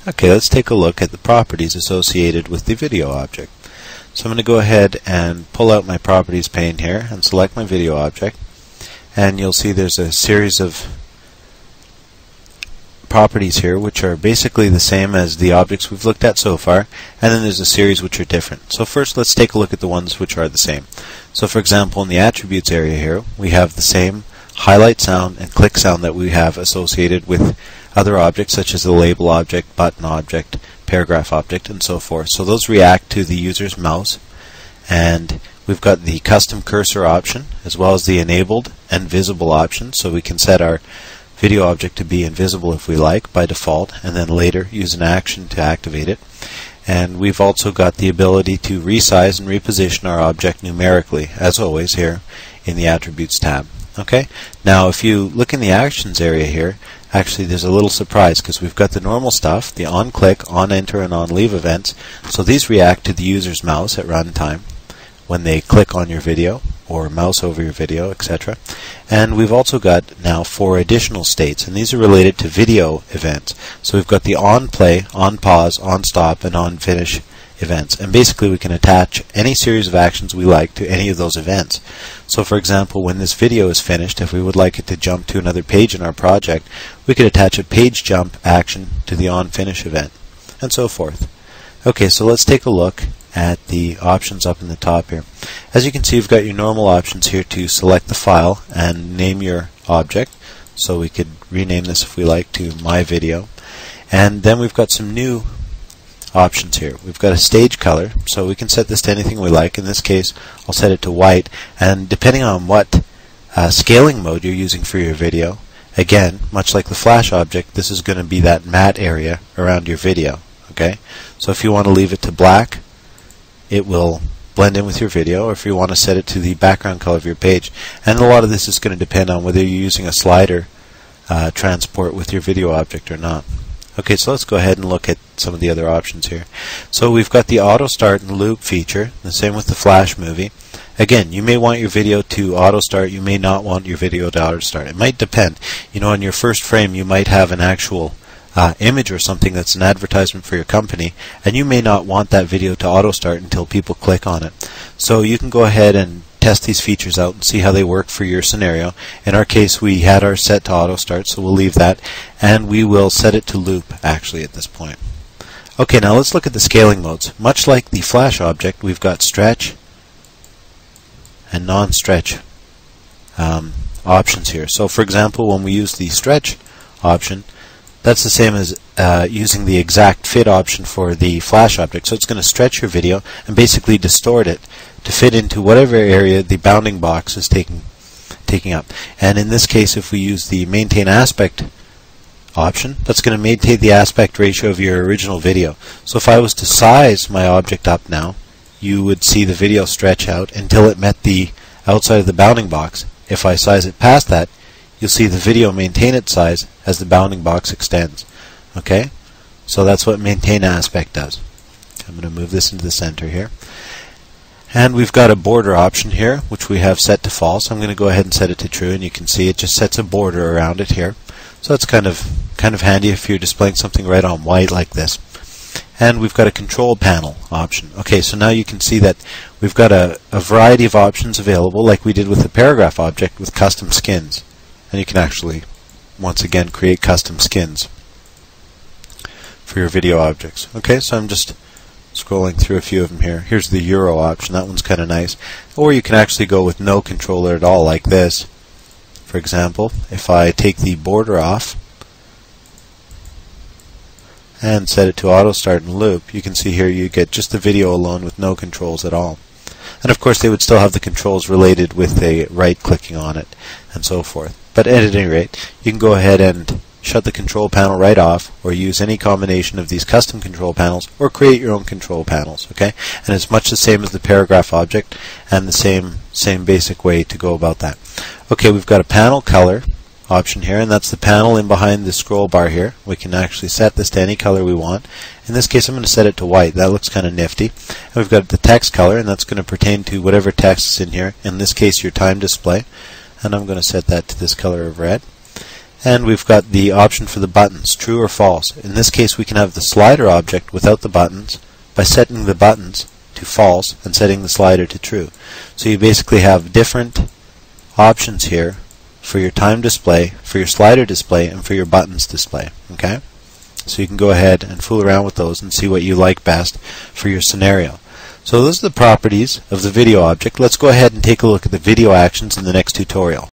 Okay, let's take a look at the properties associated with the video object. So I'm going to go ahead and pull out my properties pane here and select my video object, and you'll see there's a series of properties here which are basically the same as the objects we've looked at so far, and then there's a series which are different. So first let's take a look at the ones which are the same. So for example, in the attributes area here we have the same highlight sound and click sound that we have associated with other objects such as the label object, button object, paragraph object, and so forth. So those react to the user's mouse, and we've got the custom cursor option as well as the enabled and visible option, so we can set our video object to be invisible if we like by default, and then later use an action to activate it. And we've also got the ability to resize and reposition our object numerically, as always here in the Attributes tab. Okay, now if you look in the Actions area here, actually there's a little surprise because we've got the normal stuff, the on-click, on-enter, and on-leave events. So these react to the user's mouse at runtime when they click on your video or mouse over your video, etc. And we've also got now 4 additional states, and these are related to video events. So we've got the on-play, on-pause, on-stop, and on-finish events, and basically we can attach any series of actions we like to any of those events. So for example, when this video is finished, if we would like it to jump to another page in our project, we could attach a page jump action to the on finish event, and so forth. Okay, so let's take a look at the options up in the top here. As you can see, you've got your normal options here to select the file and name your object, so we could rename this if we like to my video. And then we've got some new options here. We've got a stage color, so we can set this to anything we like. In this case, I'll set it to white, and depending on what scaling mode you're using for your video, again, much like the flash object, this is going to be that matte area around your video. Okay, so if you want to leave it to black, it will blend in with your video, or if you want to set it to the background color of your page. And a lot of this is going to depend on whether you're using a slider transport with your video object or not. Okay, so let's go ahead and look at some of the other options here. So we've got the Autostart and Loop feature, the same with the Flash movie. Again, you may want your video to auto-start, you may not want your video to auto-start. It might depend. You know, on your first frame you might have an actual image or something that's an advertisement for your company, and you may not want that video to auto-start until people click on it. So you can go ahead and test these features out and see how they work for your scenario. In our case, we had ours set to auto start, so we'll leave that, and we will set it to loop actually at this point. Okay, now let's look at the scaling modes. Much like the flash object, we've got stretch and non-stretch options here. So for example, when we use the stretch option, that's the same as using the exact fit option for the flash object. So it's going to stretch your video and basically distort it to fit into whatever area the bounding box is taking up. And in this case, if we use the maintain aspect option, that's going to maintain the aspect ratio of your original video. So if I was to size my object up now, you would see the video stretch out until it met the outside of the bounding box. If I size it past that, you'll see the video maintain its size as the bounding box extends. Okay? So that's what maintain aspect does. I'm going to move this into the center here. And we've got a border option here, which we have set to false. I'm going to go ahead and set it to true, and you can see it just sets a border around it here. So that's kind of handy if you're displaying something right on white like this. And we've got a control panel option. Okay, so now you can see that we've got a variety of options available, like we did with the paragraph object with custom skins. And you can actually, once again, create custom skins for your video objects. Okay, so I'm just scrolling through a few of them here. Here's the Euro option. That one's kind of nice. Or you can actually go with no controller at all, like this. For example, if I take the border off and set it to auto start and loop, you can see here you get just the video alone with no controls at all. And of course they would still have the controls related with a right clicking on it and so forth. But at any rate, you can go ahead and shut the control panel right off, or use any combination of these custom control panels, or create your own control panels. Okay, and it's much the same as the paragraph object, and the same basic way to go about that. Okay, we've got a panel color option here, and that's the panel in behind the scroll bar here. We can actually set this to any color we want. In this case, I'm going to set it to white. That looks kind of nifty. And we've got the text color, and that's going to pertain to whatever text is in here. In this case, your time display, and I'm going to set that to this color of red. And we've got the option for the buttons, true or false. In this case, we can have the slider object without the buttons by setting the buttons to false and setting the slider to true. So you basically have different options here for your time display, for your slider display, and for your buttons display. Okay? So you can go ahead and fool around with those and see what you like best for your scenario. So those are the properties of the video object. Let's go ahead and take a look at the video actions in the next tutorial.